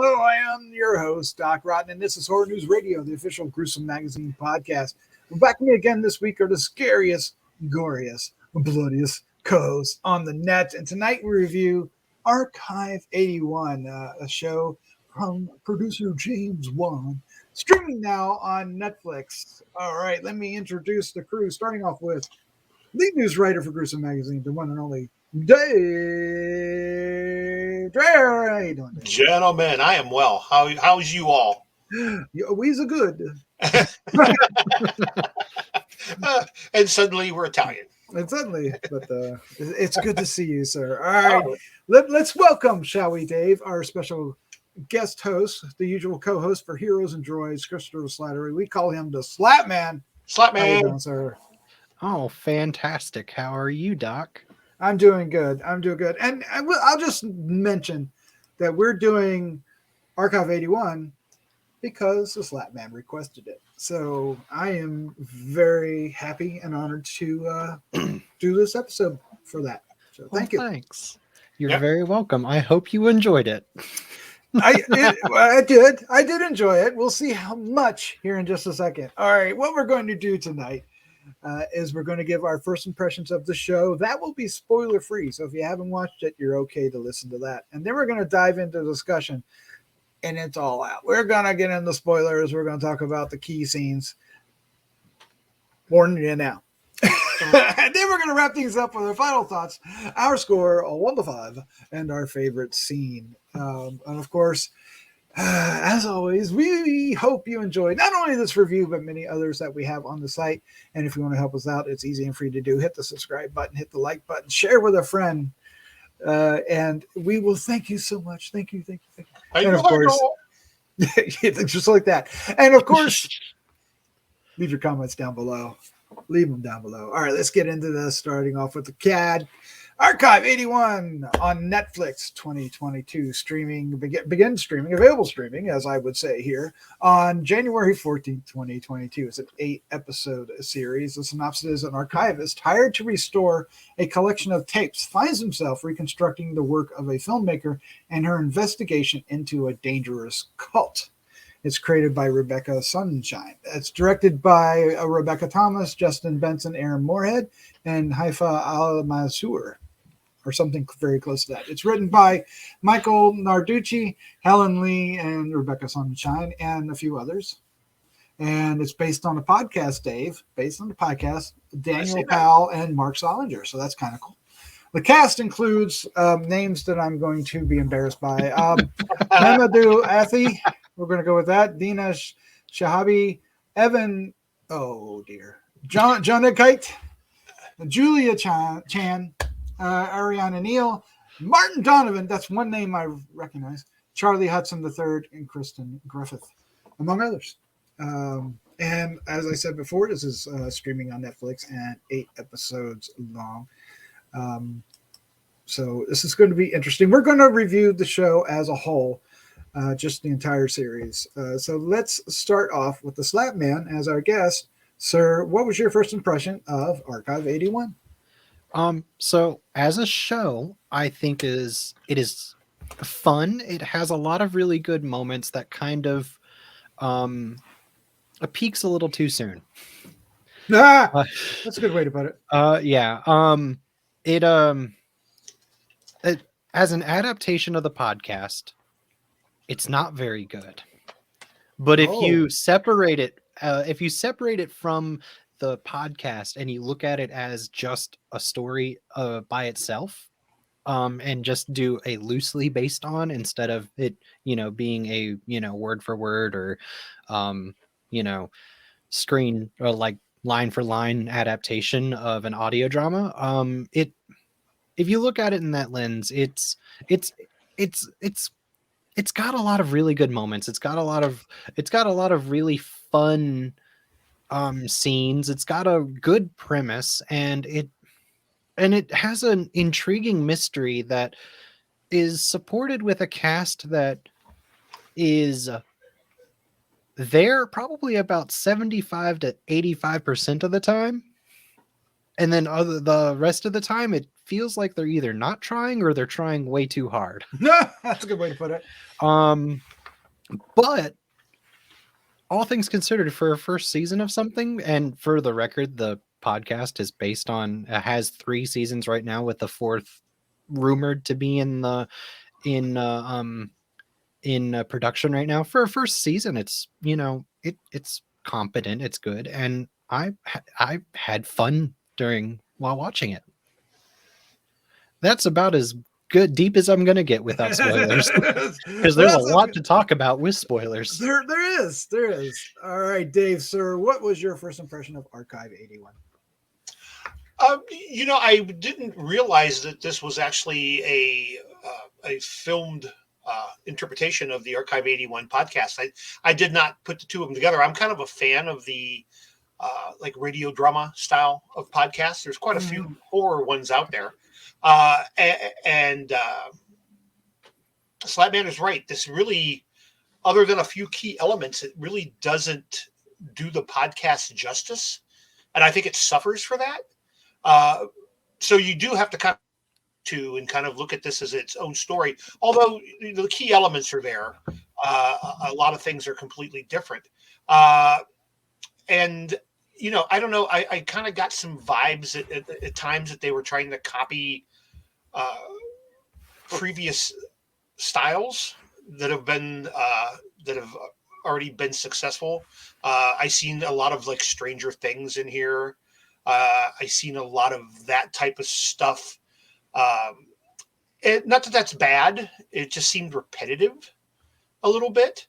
Hello, I am your host, Doc Rotten, and this is Horror News Radio, the official Gruesome Magazine podcast. We're back with me again this week are the scariest, goriest, bloodiest co-hosts on the net. And tonight we review Archive 81, a show from producer James Wan, streaming now on Netflix. All right, let me introduce the crew, starting off with lead news writer for Gruesome Magazine, the one and only Dave Dreher. How you doing, Dave? Gentlemen, I am well. How's you all? We's a good. And suddenly we're Italian. And suddenly, but it's good to see you, sir. All right, let's welcome, shall we, Dave, our special guest host, the usual co-host for Heroes and Droids, Christopher Slattery. We call him the SLATTMAN. SLATTMAN. How you doing, sir? Oh, fantastic. How are you, Doc? I'm doing good. And I'll just mention that we're doing Archive 81 because the SLATTMAN requested it. So I am very happy and honored to do this episode for that. So thank you. Thanks. You're very welcome. I hope you enjoyed it. I did. I did enjoy it. We'll see how much here in just a second. All right. What we're going to do tonight is we're going to give our first impressions of the show. That will be spoiler free. So if you haven't watched it, you're okay to listen to that. And then we're going to dive into discussion, and it's all out. We're going to get into spoilers. We're going to talk about the key scenes. Warning you now. And then we're going to wrap things up with our final thoughts, our score, a 1 to 5, and our favorite scene. And of course, as always, we hope you enjoyed not only this review, but many others that we have on the site. And if you want to help us out, it's easy and free to do. Hit the subscribe button, hit the like button, share with a friend. And we will thank you so much. Thank you. And of course, just like that. And of course, leave your comments down below. Leave them down below. All right, let's get into this, starting off with the CAD. Archive 81 on Netflix 2022, begin streaming, available streaming, as I would say here, on January 14th, 2022. It's an 8-episode series. The synopsis is: an archivist hired to restore a collection of tapes finds himself reconstructing the work of a filmmaker and her investigation into a dangerous cult. It's created by Rebecca Sonnenshine. It's directed by Rebecca Thomas, Justin Benson, Aaron Moorhead, and Haifaa Al-Mansour, or something very close to that. It's written by Michael Narducci, Helen, Leigh, and Rebecca Sonnenshine, and a few others. And it's based on a podcast, Dave, Daniel Powell and Mark Solinger. So that's kind of cool. The cast includes names that I'm going to be embarrassed by. Mamadou Athi, we're going to go with that. Dina Shahabi, Evan, Jonah Kite, Julia Chan, Ariana Neal, Martin Donovan, that's one name I recognize, Charlie Hudson III, and Kristen Griffith, among others. And as I said before, this is streaming on Netflix and 8 episodes long. So this is going to be interesting. We're going to review the show as a whole, just the entire series. So let's start off with the SLATTMAN as our guest. Sir, what was your first impression of Archive 81? So as a show, I think it is fun. It has a lot of really good moments that kind of peaks a little too soon. That's a good way to put it. It as an adaptation of the podcast, it's not very good. But if you separate it from the podcast and you look at it as just a story by itself, and just do a loosely based on, instead of it, being a, word for word or, screen or like line for line adaptation of an audio drama, if you look at it in that lens, it's got a lot of really good moments. It's got a lot of really fun scenes. It's got a good premise, and it has an intriguing mystery that is supported with a cast that is there probably about 75 to 85% of the time. And then the rest of the time, it feels like they're either not trying or they're trying way too hard. That's a good way to put it. But all things considered, for a first season of something, and for the record, the podcast is based on has 3 seasons right now, with the 4th rumored to be in production right now. For a first season, it's it's competent, it's good, and I had fun while watching it. That's about as deep as I'm gonna get without spoilers, because there's a lot to talk about with spoilers. There is. All right, Dave, sir, what was your first impression of Archive 81? I didn't realize that this was actually a filmed interpretation of the Archive 81 podcast. I did not put the two of them together. I'm kind of a fan of the like radio drama style of podcasts. There's quite a few horror ones out there. And SLATTMAN is right. This really, other than a few key elements, it really doesn't do the podcast justice. And I think it suffers for that. So you do have to kind of look at this as its own story. Although the key elements are there, a lot of things are completely different. And I don't know. I kind of got some vibes at times that they were trying to copy previous styles that have already been successful. I seen a lot of like Stranger Things in here. I seen a lot of that type of stuff. Not that that's bad. It just seemed repetitive a little bit.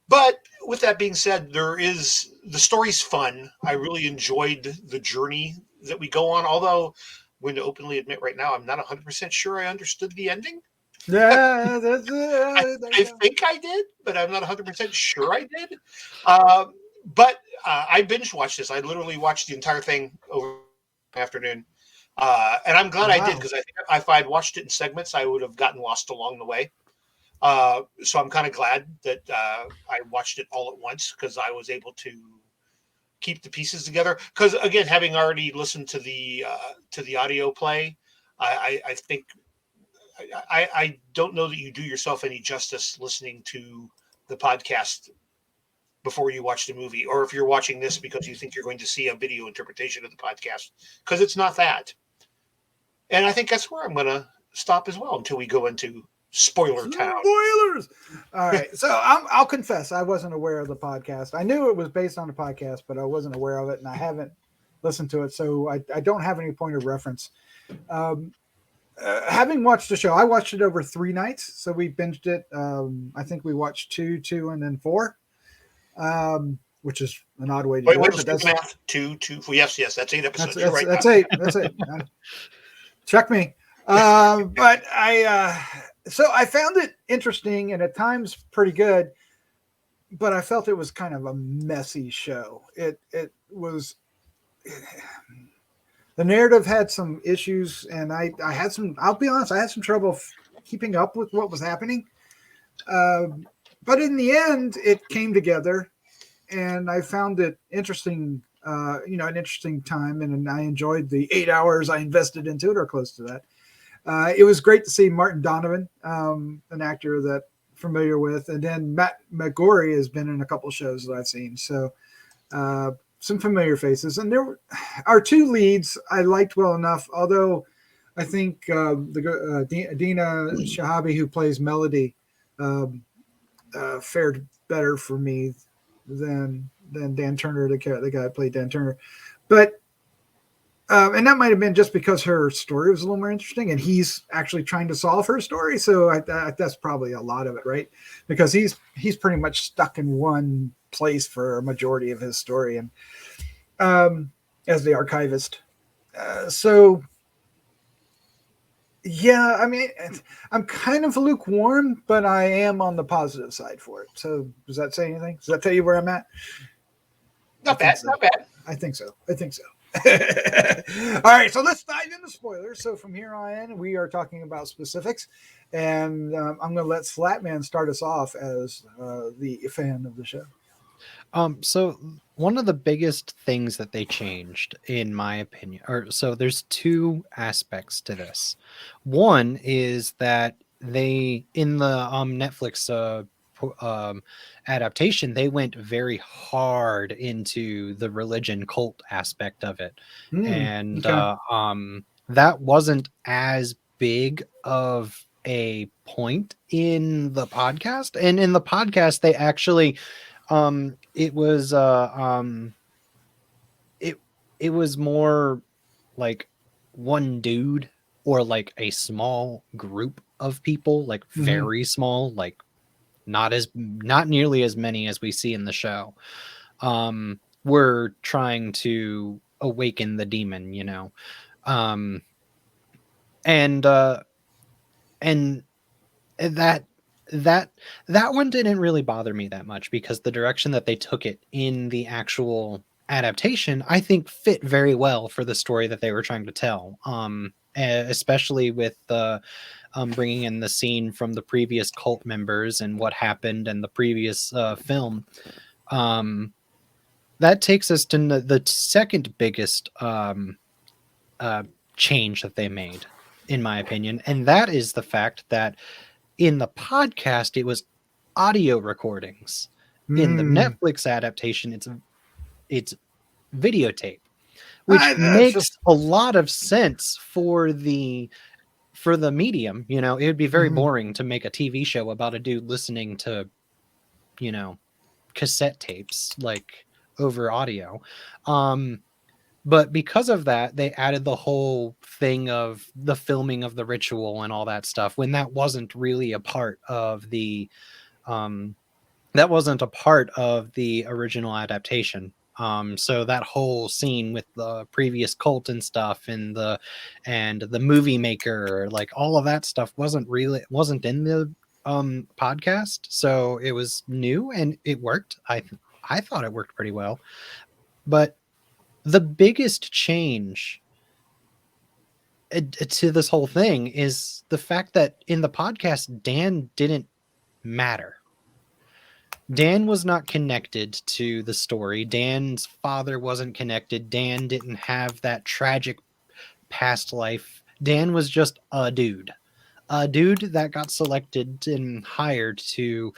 But with that being said, the story's fun. I really enjoyed the journey that we go on. Although I'm going to openly admit right now, I'm not 100% sure I understood the ending. Yeah, I think I did, but I'm not 100% sure I did. But I binge watched this. I literally watched the entire thing over the afternoon. And I'm glad I did, because I think if I'd watched it in segments, I would have gotten lost along the way. So I'm kind of glad that I watched it all at once, because I was able to keep the pieces together. Because again, having already listened to the audio play, I think I don't know that you do yourself any justice listening to the podcast before you watch the movie, or if you're watching this because you think you're going to see a video interpretation of the podcast, because it's not that. And I think that's where I'm going to stop as well until we go into spoiler town. Spoilers. All right. So I'll confess, I wasn't aware of the podcast. I knew it was based on a podcast, but I wasn't aware of it, and I haven't listened to it. So I don't have any point of reference. Having watched the show, I watched it over 3 nights. So we binged it. I think we watched 2, and then 4, which is an odd way to do it. But that's math. 2. Yes, that's 8 episodes. That's 8. That's 8. Check me. But so I found it interesting and at times pretty good, but I felt it was kind of a messy show. It was, the narrative had some issues, and I had some, I'll be honest, I had some trouble keeping up with what was happening. But in the end, it came together, and I found it interesting, an interesting time, and I enjoyed the 8 hours I invested into it, or close to that. It was great to see Martin Donovan, an actor that I'm familiar with, and then Matt McGorry has been in a couple shows that I've seen. So some familiar faces, and there were our 2 leads I liked well enough. Although I think Dina Shahabi, who plays Melody, fared better for me than Dan Turner, the guy who played Dan Turner, but. And that might have been just because her story was a little more interesting, and he's actually trying to solve her story. So that's probably a lot of it, right? Because he's pretty much stuck in one place for a majority of his story, and as the archivist. So yeah, I mean, I'm kind of lukewarm, but I am on the positive side for it. So does that say anything? Does that tell you where I'm at? Not bad. I think so. All right, so let's dive into spoilers. So from here on in, we are talking about specifics, and I'm going to let SLATTMAN start us off as the fan of the show. So one of the biggest things that they changed, in my opinion, so there's two aspects to this. One is that they, in the Netflix adaptation, they went very hard into the religion cult aspect of it, and Okay. that wasn't as big of a point in the podcast. And in the podcast, they actually it was it was more like one dude, or like a small group of people, like very small, like not nearly as many as we see in the show, were trying to awaken the demon, you know. um and and that that that one didn't really bother me that much, because the direction that they took it in the actual adaptation, I think, fit very well for the story that they were trying to tell. Especially with the bringing in the scene from the previous cult members and what happened in the previous film. That takes us to the second biggest change that they made, in my opinion, and that is the fact that in the podcast it was audio recordings. In the Netflix adaptation, it's videotape, which That's makes just a lot of sense for the medium. You know, it would be very boring to make a TV show about a dude listening to, you know, cassette tapes like over audio. But because of that, they added the whole thing of the filming of the ritual and all that stuff, when that wasn't really a part of the um original adaptation. So that whole scene with the previous cult and stuff, and the movie maker, like all of that stuff wasn't in the podcast. So it was new and it worked. I thought it worked pretty well. But the biggest change to this whole thing is the fact that in the podcast, Dan didn't matter. Dan was not connected to the story. Dan's father wasn't connected. Dan didn't have that tragic past life. Dan was just a dude that got selected and hired to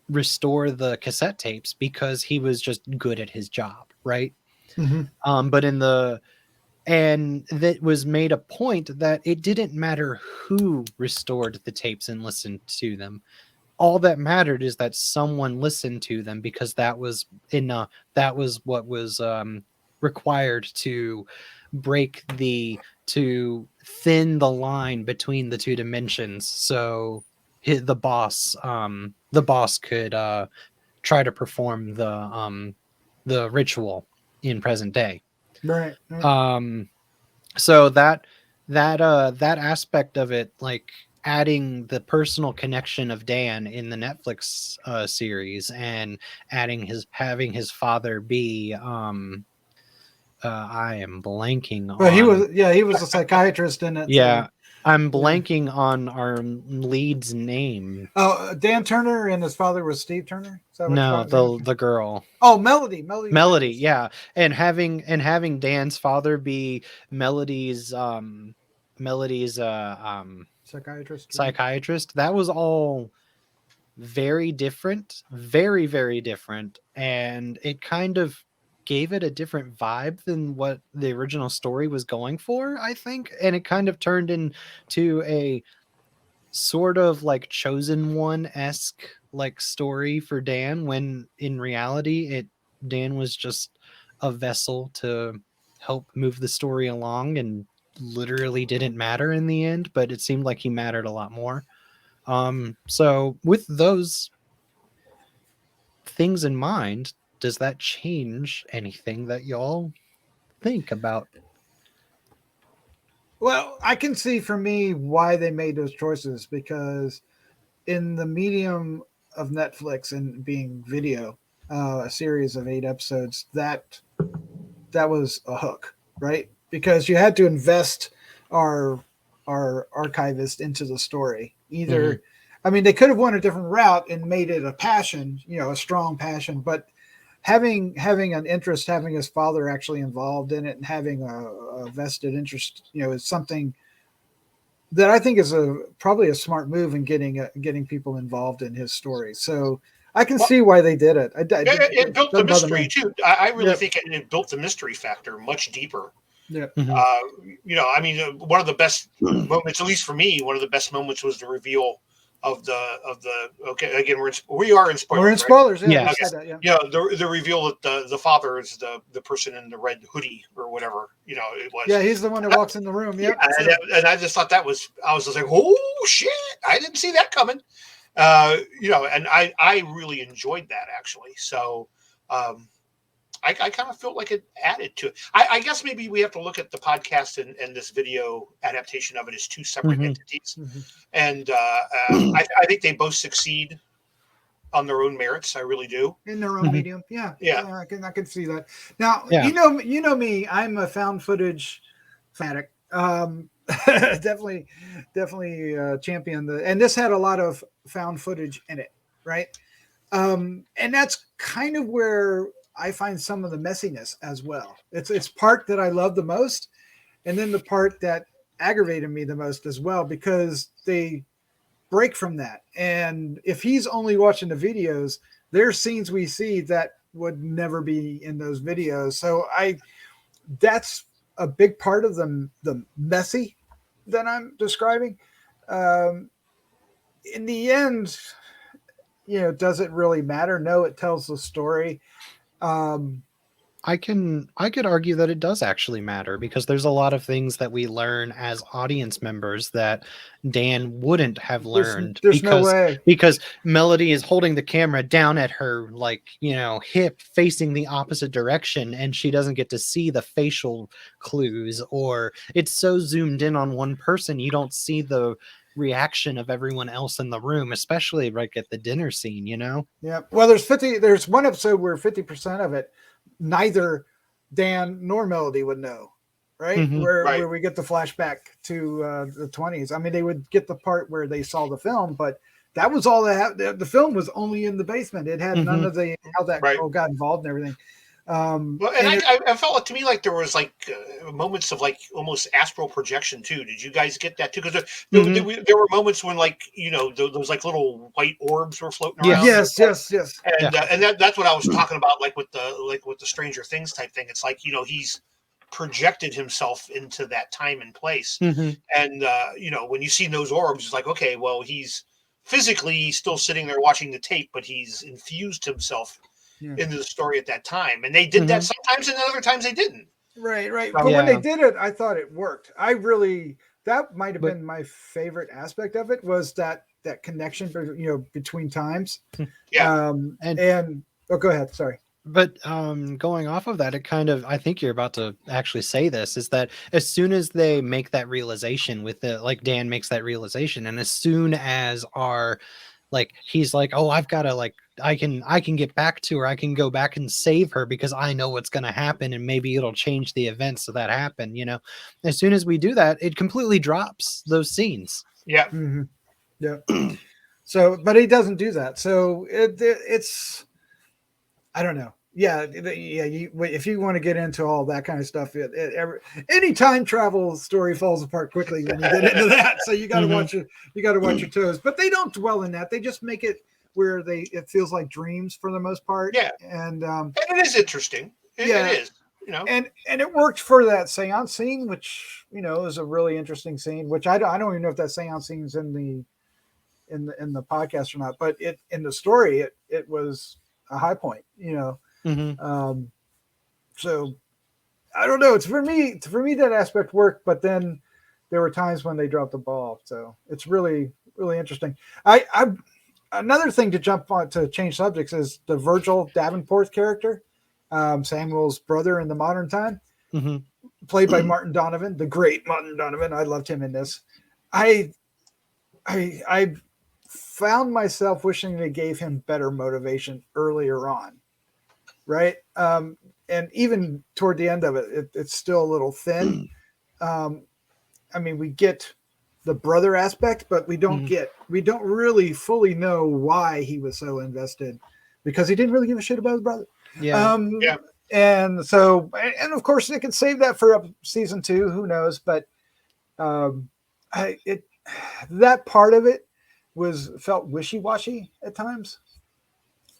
restore the cassette tapes because he was just good at his job, right? But in the and that was made a point that it didn't matter who restored the tapes and listened to them. All that mattered is that someone listened to them, because that was what was required to to thin the line between the two dimensions, so the boss could try to perform the ritual in present day. right. So that aspect of it, like adding the personal connection of Dan in the Netflix series, and having his father be I am blanking But on he was a psychiatrist in it. yeah, I'm Yeah. blanking on our lead's name. Oh, Dan Turner, and his father was Steve Turner. Is that what No, you're talking the girl. Oh, Melody. Melody, yeah. And having Dan's father be Melody's psychiatrist, that was all very different, very, very different. And it kind of gave it a different vibe than what the original story was going for, I think. And it kind of turned into a sort of like Chosen One-esque like story for Dan, when in reality Dan was just a vessel to help move the story along, and literally didn't matter in the end, but it seemed like he mattered a lot more. So with those things in mind, does that change anything that y'all think about? Well, I can see for me why they made those choices, because in the medium of Netflix and being video, a series of 8 episodes, that was a hook, right? Because you had to invest our archivist into the story. Either I mean, they could have went a different route and made it a passion, a strong passion, but having an interest, having his father actually involved in it and having a vested interest, is something that I think is probably a smart move in getting people involved in his story. So I can see why they did it. It built the mystery too. I really think it built the mystery factor much deeper. Yeah. I mean, one of the best moments, at least for me, one of the best moments was the reveal of the. Okay, again, we are in spoilers. We're in spoilers. Right? Yeah. Yeah. The reveal that the father is the person in the red hoodie or whatever. It was. Yeah, he's the one that walks in the room. Yep. Yeah, and I just thought I was just like, oh shit! I didn't see that coming. And I really enjoyed that actually. So. I kind of felt like it added to it. I guess maybe we have to look at the podcast and this video adaptation of it as two separate entities. And I think they both succeed on their own merits. I really do. In their own medium. Yeah. I can see that. Now, you know me, I'm a found footage fanatic. Definitely champion and this had a lot of found footage in it, right? And that's kind of where I find some of the messiness as well. It's part that I love the most, and then the part that aggravated me the most as well, because they break from that. And if he's only watching the videos, there's scenes we see that would never be in those videos. So that's a big part of the messy that I'm describing. In the end, does it really matter? No, it tells the story. I could argue that it does actually matter, because there's a lot of things that we learn as audience members that Dan wouldn't have learned. There's no way. Because Melody is holding the camera down at her hip facing the opposite direction, and she doesn't get to see the facial clues, or it's so zoomed in on one person you don't see the reaction of everyone else in the room, especially like at the dinner scene. Yeah. Well, there's one episode where 50% of it neither Dan nor Melody would know, right? Where we get the flashback to the 20s. I mean, they would get the part where they saw the film, but that was all they had. The film was only in the basement. It had none of how that girl got involved and everything. I felt to me like there was moments of almost astral projection too. Did you guys get that too? Because there were moments when those little white orbs were floating around. Yes. And that's what I was talking about, with the Stranger Things type thing. It's he's projected himself into that time and place. And when you see those orbs, it's like, okay, well, he's physically still sitting there watching the tape, but he's infused himself into the story at that time. And they did that sometimes, and other times they didn't. Right. But when they did it, I thought it worked. That might have been my favorite aspect of it, was that connection, between times. Yeah. Go ahead. Sorry. But going off of that, I think you're about to actually say this, is that as soon as they make that realization Dan makes that realization, and as soon as he's like, oh, I've got to I can get back to her. I can go back and save her because I know what's going to happen, and maybe it'll change the events so that happen. As soon as we do that, it completely drops those scenes. Yeah. Mm-hmm. Yeah. So, but he doesn't do that. So it's, I don't know. Yeah. If you want to get into all that kind of stuff, any time travel story falls apart quickly when you get into that. So you got to watch it. You got to watch your toes, but they don't dwell in that. They just make it where it feels like dreams for the most part. Yeah. And it is interesting. It is, and it worked for that seance scene, which, is a really interesting scene, which I don't even know if that seance scene's in the podcast or not, but in the story, it was a high point, so I don't know. It's for me that aspect worked, but then there were times when they dropped the ball. So it's really, really interesting. Another thing to jump on to change subjects is the Virgil Davenport character, Samuel's brother in the modern time, played by Martin Donovan, the great Martin Donovan. I loved him in this. I found myself wishing they gave him better motivation earlier on, right? And even toward the end of it, it's still a little thin. I mean, we get the brother aspect, but we don't really fully know why he was so invested, because he didn't really give a shit about his brother. Yeah. And so, and of course they could save that for season 2, who knows, but that part of it felt wishy-washy at times,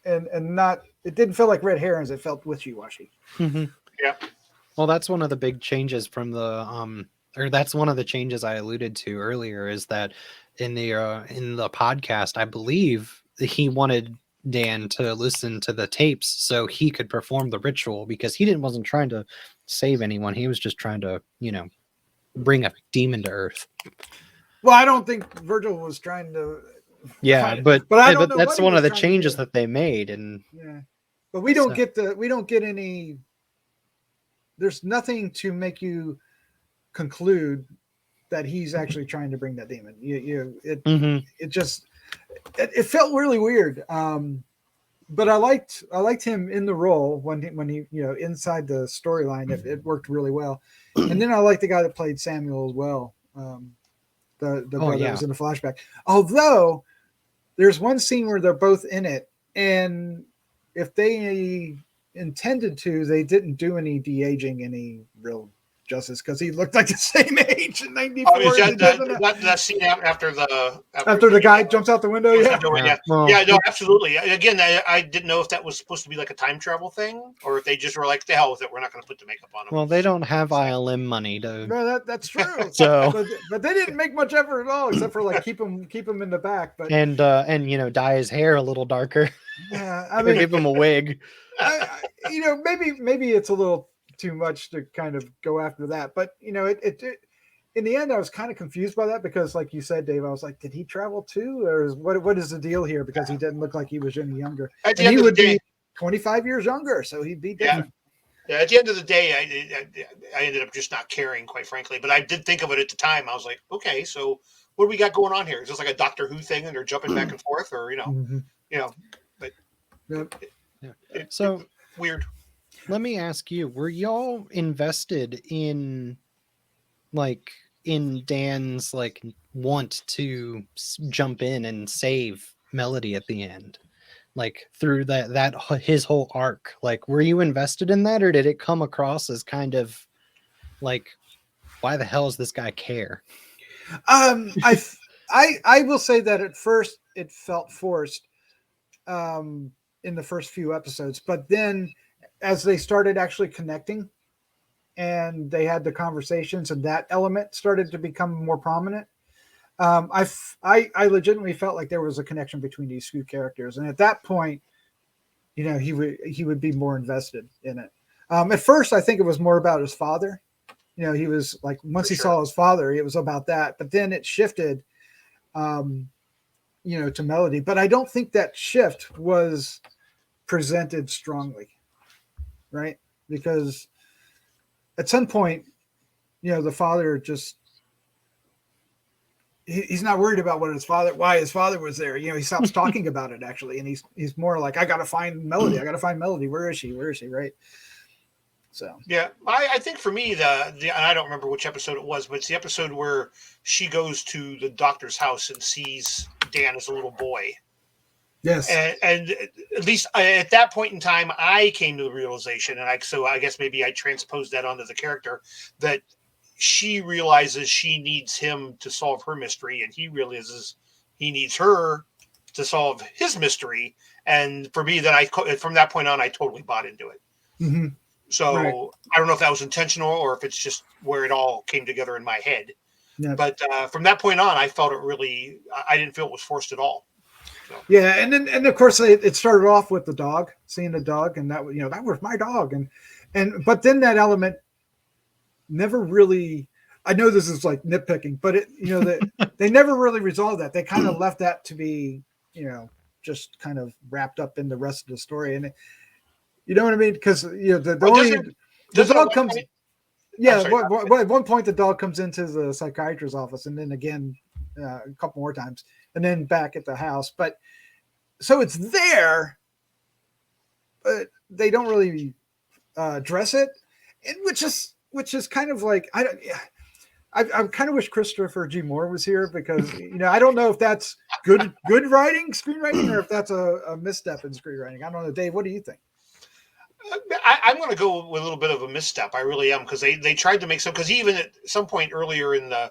and not, it didn't feel like red herrings, it felt wishy-washy. Yeah. Well, that's one of the big changes from the or that's one of the changes I alluded to earlier, is that in the podcast, I believe he wanted Dan to listen to the tapes so he could perform the ritual, because he wasn't trying to save anyone. He was just trying to, bring a demon to Earth. Well, I don't think Virgil was trying to. Yeah, but that's one of the changes that they made, and but we don't get any. There's nothing to make you conclude that he's actually trying to bring that demon. It felt really weird. But I liked him in the role when he inside the storyline. It worked really well. And then I liked the guy that played Samuel as well. The brother that was in the flashback. Although there's one scene where they're both in it, and if they intended to, they didn't do any de-aging any real justice, because he looked like the same age in 94. Oh, is that scene after the guy jumps out the window? No, absolutely. Again, I didn't know if that was supposed to be like a time travel thing, or if they just were like, the hell with it, we're not going to put the makeup on him. Well, they don't have ILM money to. No, that's true. So, but they didn't make much effort at all, except for like keep him in the back. But and dye his hair a little darker. Yeah, I mean, give him a wig. Maybe it's a little too much to kind of go after that, but it in the end I was kind of confused by that, because like you said, Dave, I was like, did he travel too, or what is the deal here? Because he didn't look like he was any younger, and he would be 25 years younger, so he'd be different. Yeah, at the end of the day, I ended up just not caring, quite frankly, but I did think of it at the time. I was like, okay, so what do we got going on here? Is this like a Doctor Who thing, and they're jumping back and forth, or but so weird. Let me ask you, were y'all invested in Dan's want to jump in and save Melody at the end, through that his whole arc? Were you invested in that, or did it come across as kind of why the hell does this guy care? I will say that at first it felt forced in the first few episodes, but then as they started actually connecting and they had the conversations, and that element started to become more prominent, I legitimately felt like there was a connection between these two characters. And at that point, he would be more invested in it. At first, I think it was more about his father. He was like, once he saw his father, it was about that. But then it shifted, to Melody. But I don't think that shift was presented strongly. Right, because at some point, the father just he's not worried about why his father was there. He stops talking about it actually, and he's more like, I gotta find Melody. Where is she? Right. So yeah, I think for me and I don't remember which episode it was, but it's the episode where she goes to the doctor's house and sees Dan as a little boy. Yes. And at least at that point in time, I came to the realization, and I guess maybe I transposed that onto the character, that she realizes she needs him to solve her mystery, and he realizes he needs her to solve his mystery. And for me, from that point on, I totally bought into it. Mm-hmm. So right. I don't know if that was intentional or if it's just where it all came together in my head. Yeah. But from that point on, I felt I didn't feel it was forced at all. So. Yeah, and of course it started off with the dog, seeing the dog, and that was my dog, but then that element never really. I know this is like nitpicking, but they never really resolved that. They kind of left that to be just kind of wrapped up in the rest of the story, and you know what I mean? Because the dog comes. Yeah, at one point the dog comes into the psychiatrist's office, and then again a couple more times, and then back at the house. But so it's there, but they don't really address it, which is kind of like I kind of wish Christopher G. Moore was here because I don't know if that's good writing, screenwriting, or if that's a misstep in screenwriting. I don't know, Dave. What do you think? I'm going to go with a little bit of a misstep. I really am, because they tried to make some. Because even at some point earlier in the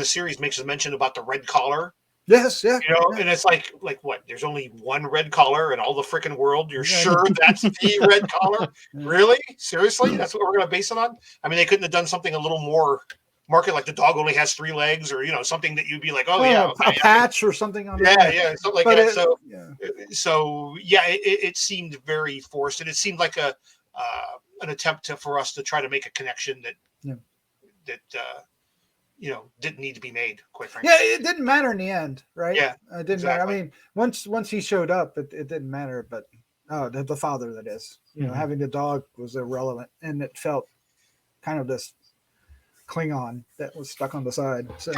series makes a mention about the red collar. Yes, yeah. And it's like what? There's only one red collar in all the freaking world. You're sure that's the red collar? Really? Seriously? That's what we're going to base it on? I mean, they couldn't have done something a little more market, like the dog only has 3 legs, or something that you'd be like, a patch or something on it. Yeah, something like that. It seemed very forced, and it seemed like an attempt for us to try to make a connection that didn't need to be made, quite frankly. Yeah, it didn't matter in the end, right? Yeah, it didn't matter. I mean, once he showed up, it didn't matter. But the father, that is, having the dog was irrelevant, and it felt kind of this Klingon that was stuck on the side. So,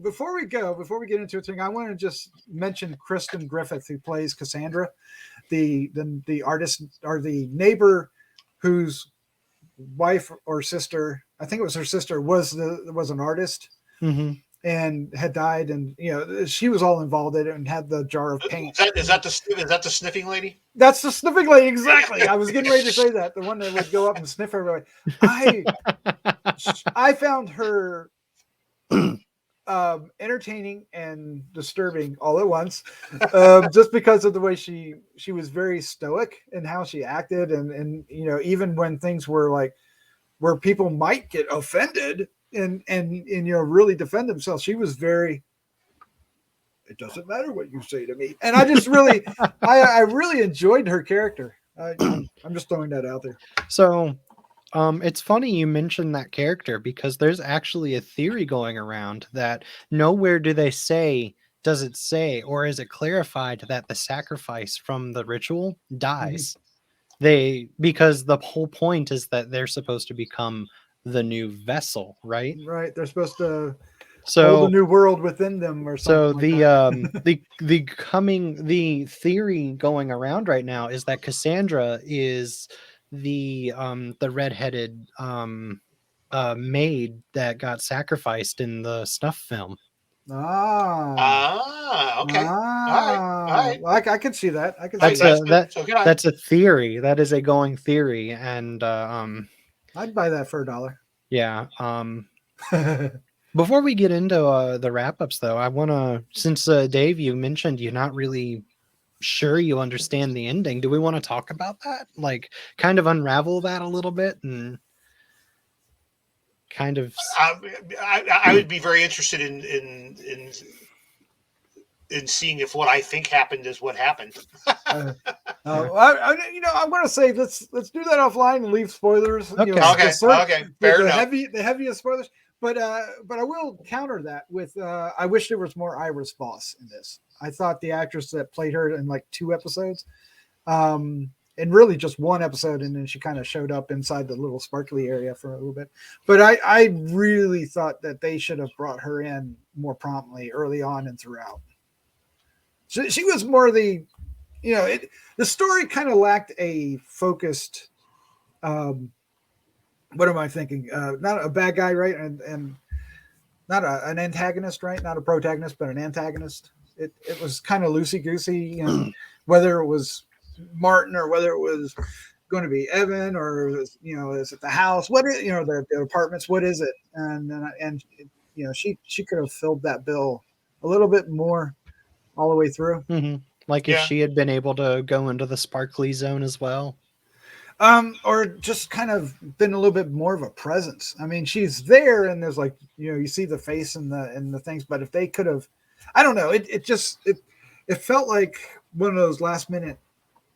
before we get into it, I want to just mention Kristen Griffith, who plays Cassandra, the artist, or the neighbor whose wife or sister, I think it was her sister, was an artist. Mm-hmm. And had died, and she was all involved in it and had the jar of paint. Is that the sniffing lady? That's the sniffing lady, exactly. I was getting ready to say that, the one that would go up and sniff everybody. I found her entertaining and disturbing all at once, just because of the way she was very stoic in how she acted, and even when things were like where people might get offended and really defend themselves, she was very, it doesn't matter what you say to me. And I just really I really enjoyed her character. I'm just throwing that out there. So it's funny you mentioned that character, because there's actually a theory going around that nowhere does it say, or is it clarified, that the sacrifice from the ritual dies. Because the whole point is that they're supposed to become the new vessel, right? Right. They're supposed to hold a new world within them, or something. The theory going around right now is that Cassandra is the redheaded maid that got sacrificed in the snuff film. Okay. All right. Well, I could see that. That's a theory. That is a going theory, and I'd buy that for $1. Yeah. Before we get into the wrap-ups, though, I want to, since Dave, you mentioned you're not really sure you understand the ending, do we want to talk about that? Like, kind of unravel that a little bit, and kind of... I would be very interested in seeing if what I think happened is what happened. I'm going to say let's do that offline and leave spoilers. Okay. Fair enough. The heaviest spoilers, but I will counter that with I wish there was more Iris Voss in this. I thought the actress that played her in like 2 episodes, and really just 1 episode, and then she kind of showed up inside the little sparkly area for a little bit. But I really thought that they should have brought her in more promptly early on and throughout. She was more the, the story kind of lacked a focused, what am I thinking? Not a bad guy, right? And not an antagonist, right? Not a protagonist, but an antagonist. It was kind of loosey-goosey, whether it was Martin or whether it was going to be Evan, or, is it the house? What is, the apartments? What is it? And she could have filled that bill a little bit more all the way through. Mm-hmm. Like if she had been able to go into the sparkly zone as well. Or just kind of been a little bit more of a presence. I mean, she's there, and there's like, you see the face and the things, but if they could have, I don't know, it felt like one of those last minute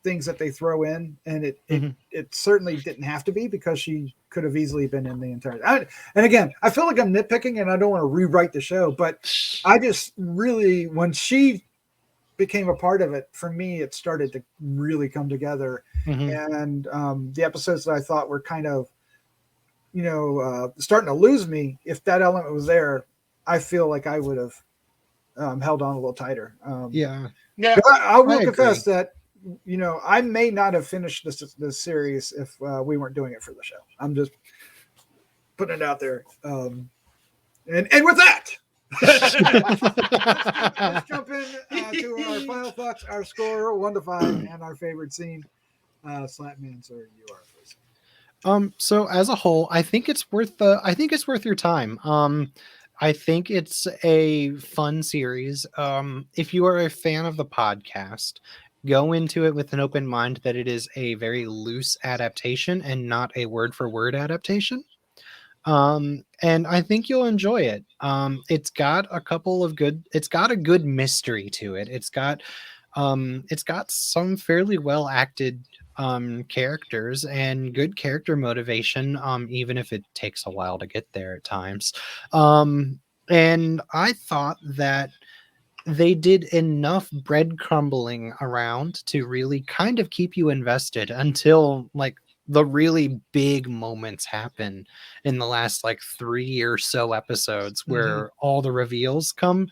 things that they throw in, and it certainly didn't have to be, because she could have easily been in the entire. And again, I feel like I'm nitpicking, and I don't want to rewrite the show, but I just really, when she became a part of it, for me, it started to really come together. And the episodes that I thought were kind of, starting to lose me, if that element was there, I feel like I would have held on a little tighter. Yeah. I will confess that I may not have finished this series if we weren't doing it for the show. I'm just putting it out there. And with that, let's jump in to our final thoughts, our score 1 to 5, and our favorite scene. Slatman, sir, you are first. So as a whole, I think it's worth your time. I think it's a fun series. If you are a fan of the podcast, go into it with an open mind that it is a very loose adaptation and not a word for word adaptation. And I think you'll enjoy it. It's got a good mystery to it. It's got some fairly well acted characters and good character motivation, even if it takes a while to get there at times. And I thought that they did enough breadcrumbling around to really kind of keep you invested until like the really big moments happen in the last like 3 or so episodes where all the reveals come.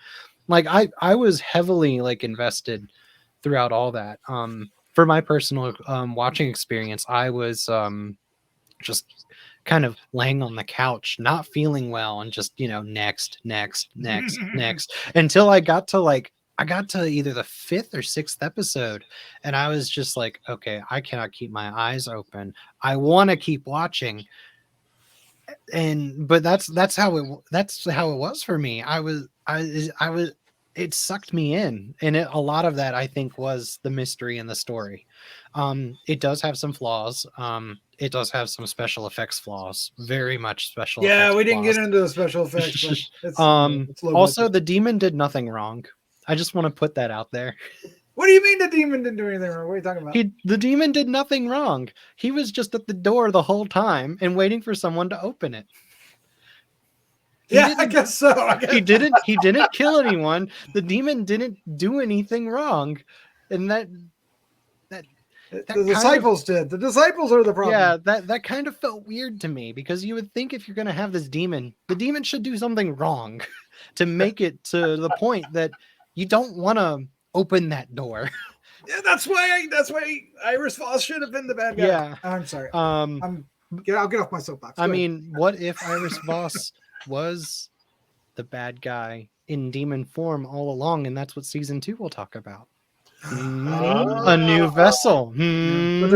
Like I was heavily like invested throughout all that. For my personal watching experience, I was just kind of laying on the couch, not feeling well, and just next until I got to either the 5th or 6th episode, and I was just like, okay, I cannot keep my eyes open. I want to keep watching, but that's how it was for me. It sucked me in, and a lot of that I think was the mystery and the story. It does have some flaws. It does have some special effects flaws, very much special effects. Yeah, we didn't flaws. get into the special effects. But it's Also, budget. the demon did nothing wrong. I just want to put that out there. What do you mean the demon didn't do anything wrong? What are you talking about? The demon did nothing wrong. He was just at the door the whole time and waiting for someone to open it. I guess so. He didn't kill anyone. The demon didn't do anything wrong. And the disciples did. The disciples are the problem. Yeah, that kind of felt weird to me, because you would think if you're going to have this demon, the demon should do something wrong to make it to the point that you don't want to open that door. Yeah, that's why Iris Voss should have been the bad guy. Yeah. I'm sorry. I'll get off my soapbox. I mean, what if Iris Voss was the bad guy in demon form all along, and that's what season 2 will talk about? A new vessel. But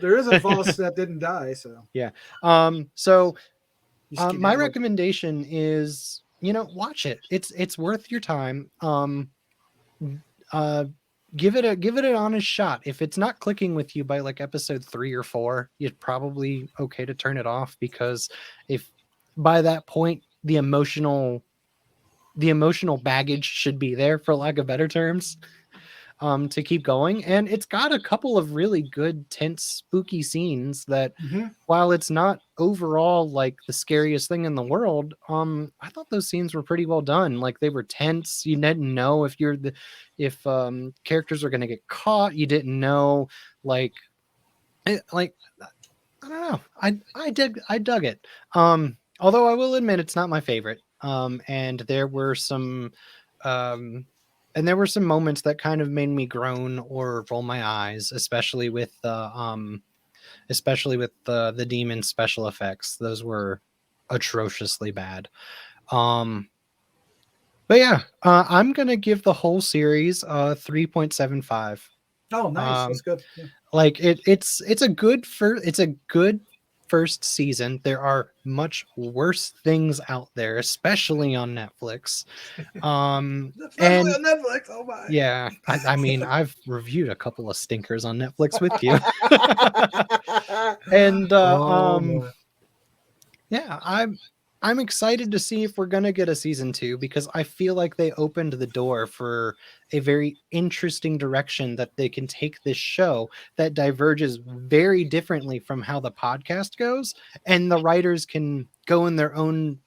there is a Voss that didn't die. So yeah. My recommendation is, watch it. It's worth your time. Give it an honest shot. If it's not clicking with you by like episode 3 or 4, it's probably okay to turn it off, because if by that point the emotional baggage should be there, for lack of better terms, to keep going. And it's got a couple of really good, tense, spooky scenes that, while it's not overall like the scariest thing in the world, I thought those scenes were pretty well done. Like, they were tense. You didn't know if characters are going to get caught. You didn't know, I don't know. I dug it. Although I will admit it's not my favorite. And there were some moments that kind of made me groan or roll my eyes, especially with the demon special effects. Those were atrociously bad. But yeah, I'm gonna give the whole series 3.75. Oh, nice. That's good. Yeah. Like it's a good first season. There are much worse things out there, especially on Netflix. On Netflix. Oh my. Yeah, I mean, I've reviewed a couple of stinkers on Netflix with you. And yeah, I'm excited to see if we're gonna get a season 2, because I feel like they opened the door for a very interesting direction that they can take this show that diverges very differently from how the podcast goes, and the writers can go in their own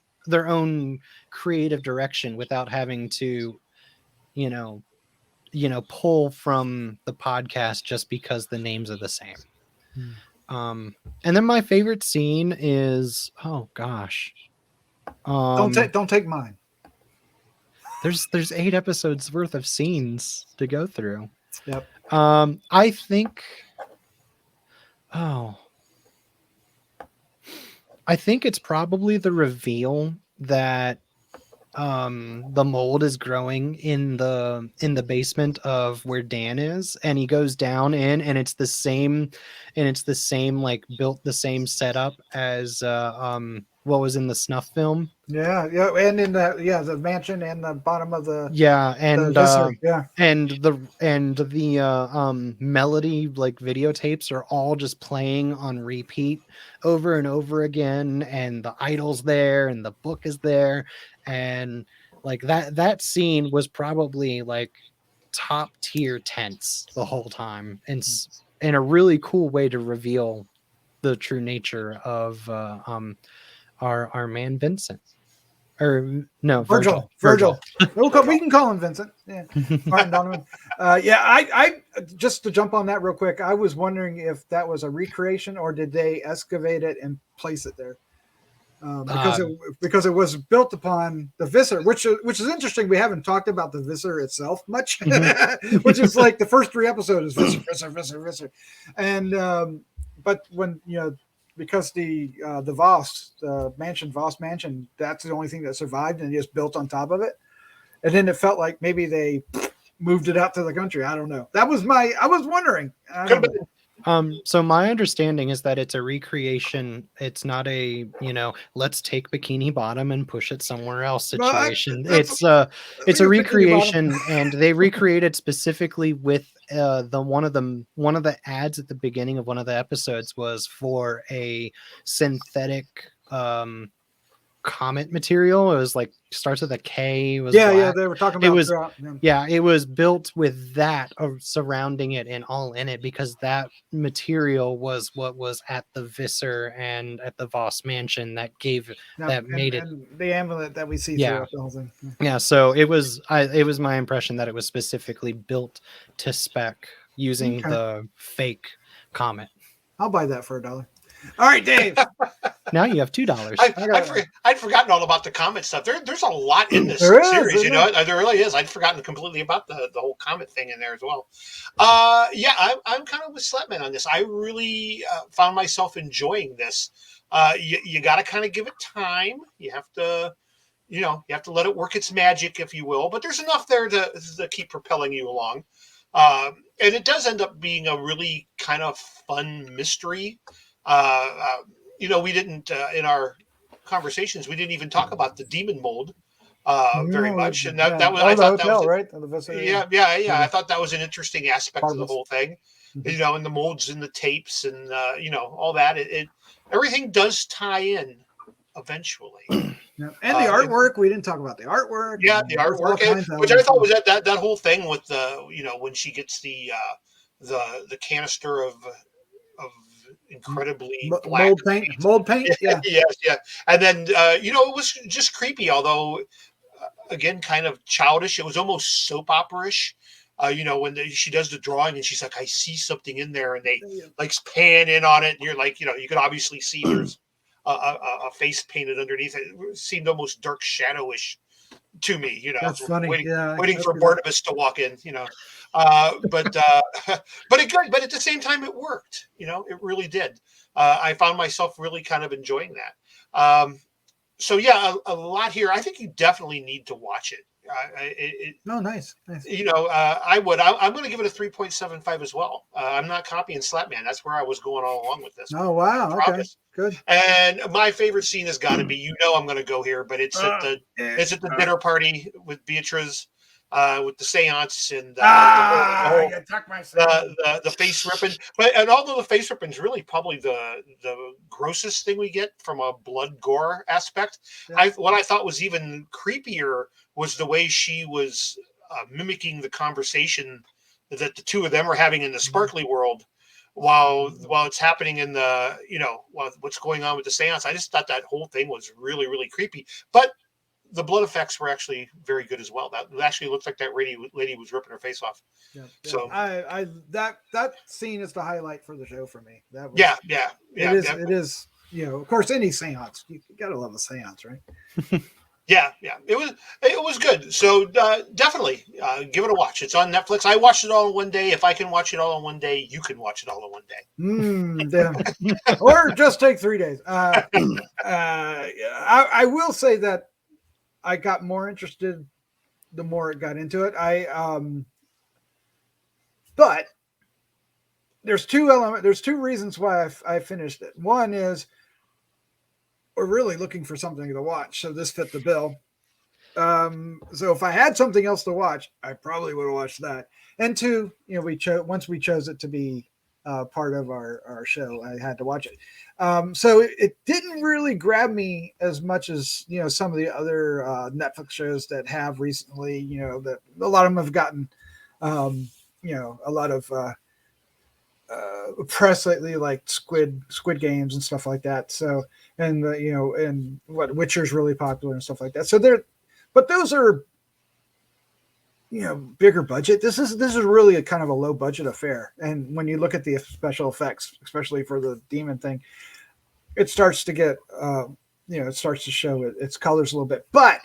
creative direction without having to, pull from the podcast just because the names are the same. And then my favorite scene is, oh gosh. Don't take mine. There's 8 episodes worth of scenes to go through. Yep. I think. Oh, I think it's probably the reveal that the mold is growing in the basement of where Dan is, and he goes down in, and it's the same, like built the same setup as what was in the snuff film. Yeah, and in the mansion and the bottom of the Yeah, and visor, yeah. and the melody like videotapes are all just playing on repeat over and over again, and the idol's there and the book is there, and like that scene was probably like top tier tense the whole time, and in a really cool way to reveal the true nature of our man Vincent. Or no, Virgil. We can call him Vincent. Yeah, Martin Donovan. I just to jump on that real quick. I was wondering if that was a recreation or did they excavate it and place it there? Because it was built upon the visor, which is interesting. We haven't talked about the visor itself much, which is like the first 3 episodes is visor, and but when because the Voss, the Voss mansion, that's the only thing that survived and just built on top of it. And then it felt like maybe they moved it out to the country. I don't know. I was wondering. So my understanding is that it's a recreation. It's not a, let's take Bikini Bottom and push it somewhere else situation. It's a recreation, and they recreated specifically with one of the ads at the beginning of one of the episodes was for a synthetic comet material. It was like starts with a K. It was they were talking about it was built with that surrounding it and all in it, because that material was what was at the visor and at the Voss mansion that made it the amulet that we see throughout the whole thing. So it was my impression that it was specifically built to spec using the fake comet. I'll buy that for $1. All right, Dave. Now you have $2. I'd forgotten all about the comet stuff. There's a lot in this series, there really is. I'd forgotten completely about the whole comet thing in there as well. I'm kind of with Slatteman on this. I really found myself enjoying this. You got to kind of give it time. You have to, you have to let it work its magic, if you will. But there's enough there to keep propelling you along. And it does end up being a really kind of fun mystery. We didn't in our conversations, we didn't even talk about the demon mold very much, and that was I thought that was right. I thought that was an interesting aspect of the whole thing. And the molds and the tapes and all that. It everything does tie in eventually. And the artwork, we didn't talk about the artwork. Yeah, the artwork, which I thought was that whole thing with the when she gets the canister of incredibly black mold paint. Yeah. Yes. And then it was just creepy, although again kind of childish. It was almost soap opera-ish. When she does the drawing and she's like, I see something in there, and they like pan in on it, and you're like, you can obviously see there's a face painted underneath it. It seemed almost dark shadowish to me. That's funny. Waiting for Barnabas to walk in. But at the same time, it worked. It really did. I found myself really kind of enjoying that. A lot here. I think you definitely need to watch it. Nice. I would. I'm going to give it a 3.75 as well. I'm not copying Slatteman. That's where I was going all along with this. Oh wow! Okay, good. And my favorite scene has got to be. I'm going to go here, but it's at the dinner party with Beatrice. With the seance and the face ripping, and although the face ripping is really probably the grossest thing we get from a blood gore aspect, what I thought was even creepier was the way she was mimicking the conversation that the two of them are having in the sparkly world while it's happening in the what's going on with the seance. I just thought that whole thing was really, really creepy, but the blood effects were actually very good as well. That actually looked like that lady was ripping her face off. Yeah. So I that scene is the highlight for the show for me. That was, It is. Of course, any seance, you gotta love a seance, right? Yeah, it was good. So definitely give it a watch. It's on Netflix. I watched it all in one day. If I can watch it all in one day, you can watch it all in one day. Damn. Or just take 3 days. I will say that I got more interested the more it got into it. But there's two reasons why I finished it. One is we're really looking for something to watch, so this fit the bill. So if I had something else to watch, I probably would have watched that. And two, once we chose it to be part of our show, I had to watch it. So it didn't really grab me as much as some of the other Netflix shows that have recently. That a lot of them have gotten a lot of press lately, like Squid Games and stuff like that. So and and what Witcher's really popular and stuff like that. So but those are bigger budget. This is really a kind of a low budget affair. And when you look at the special effects, especially for the demon thing, it starts to get it starts to show its colors a little bit. But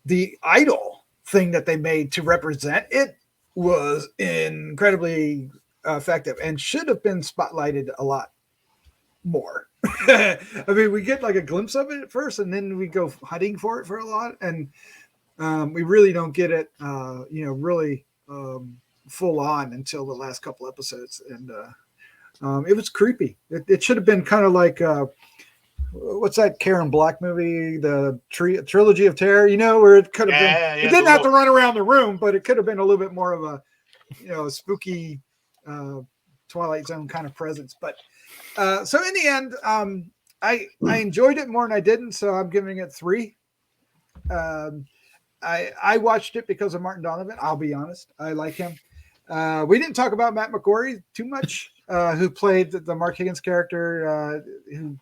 the idol thing that they made to represent it was incredibly effective and should have been spotlighted a lot more. I mean, we get like a glimpse of it at first, and then we go hunting for it for a lot, and we really don't get it, really full on until the last couple episodes, and it was creepy. It should have been kind of like what's that Karen Black movie, the Trilogy of Terror? Where it could have been. It didn't have to run around the room, but it could have been a little bit more of a spooky Twilight Zone kind of presence. But so in the end, I enjoyed it more than I didn't, so I'm giving it 3. I watched it because of Martin Donovan. I'll be honest, I like him. We didn't talk about Matt McQuarrie too much, who played the Mark Higgins character, who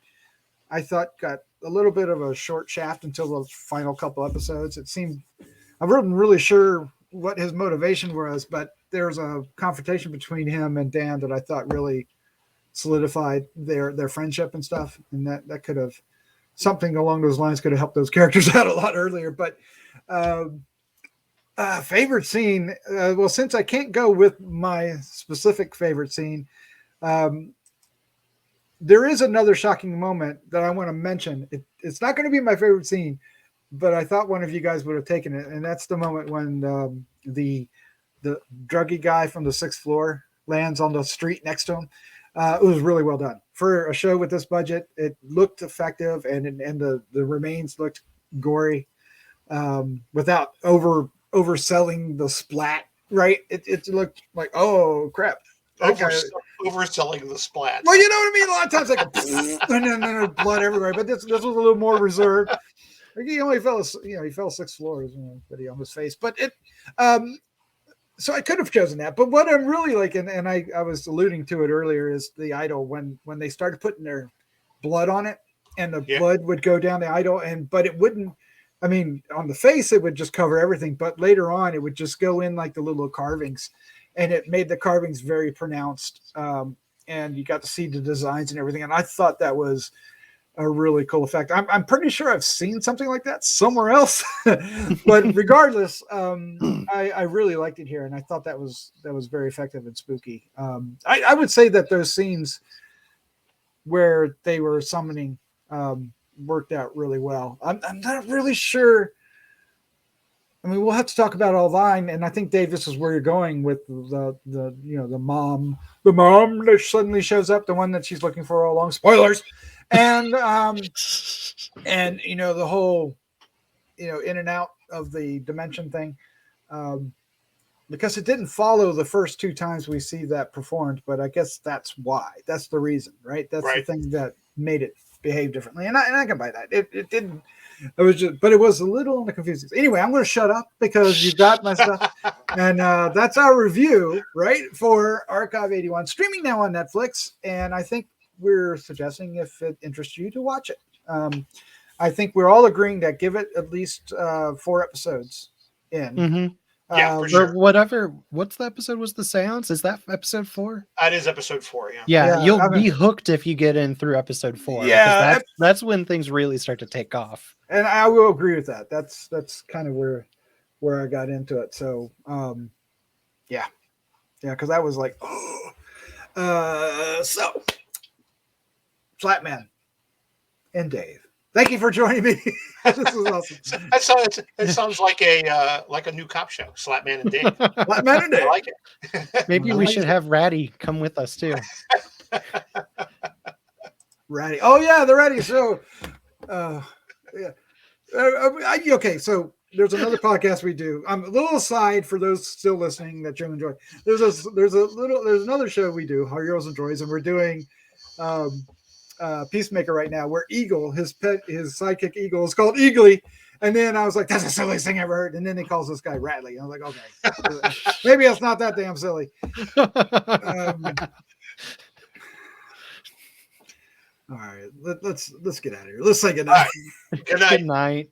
I thought got a little bit of a short shaft until the final couple episodes. It seemed I wasn't really sure what his motivation was, but there was a confrontation between him and Dan that I thought really solidified their friendship and stuff, and that could have something along those lines could have helped those characters out a lot earlier. But favorite scene, well, since I can't go with my specific favorite scene, there is another shocking moment that I want to mention. It's not going to be my favorite scene, but I thought one of you guys would have taken it, and that's the moment when the druggy guy from the 6th floor lands on the street next to him. It was really well done for a show with this budget. It looked effective, and the remains looked gory, without overselling the splat. Right? It looked like, oh crap. Overselling the splat. Well, you know what I mean. A lot of times, like, and then blood everywhere. But this was a little more reserved. Like, he only fell 6 floors, but he on his face. But so I could have chosen that. But what I'm really like, and I was alluding to it earlier, is the idol when they started putting their blood on it, and the blood would go down the idol, but it wouldn't. I mean, on the face, it would just cover everything, but later on, it would just go in like the little carvings, and it made the carvings very pronounced. And you got to see the designs and everything. And I thought that was a really cool effect. I'm pretty sure I've seen something like that somewhere else, but regardless, I really liked it here, and I thought that was very effective and spooky. I would say that those scenes where they were summoning worked out really well. I'm not really sure. I mean, we'll have to talk about it online, and I think, Dave, this is where you're going with the mom that suddenly shows up, the one that she's looking for all along. Spoilers, and the whole in and out of the dimension thing, because it didn't follow the first 2 times we see that performed, but I guess that's why. That's the reason, right? That's right. The thing that made it behave differently, and I can buy that. It didn't. It was just, but it was a little on the confusing. Anyway, I'm going to shut up because you've got my stuff, and that's our review, right, for Archive 81, streaming now on Netflix. And I think we're suggesting, if it interests you, to watch it. I think we're all agreeing that give it at least 4 episodes in. Yeah, for Or sure. whatever. What's the episode? Was the seance? Is that episode 4? That is episode 4. Yeah. Yeah, Yeah, you'll I mean- be hooked if you get in through episode 4. Yeah, because that's when things really start to take off. And I will agree with that. That's kind of where I got into it. So yeah, because I was like, so Slatman and Dave, thank you for joining me. This is awesome. That sounds like a new cop show, Slatman and Dave. Slatman and Dave. I like it. Maybe we should have Ratty come with us too. Ratty. Oh yeah, the Ratty show. Yeah. Okay, so there's another podcast we do. A little aside for those still listening that you enjoy. There's another show we do, Our Heroes and Droids, and we're doing Peacemaker right now, where Eagle, his sidekick Eagle, is called Eagly. And then I was like, that's the silliest thing I ever heard. And then he calls this guy Ratley. I was like, okay, maybe it's not that damn silly. All right, let's get out of here. Let's say good night. Good night. Good night.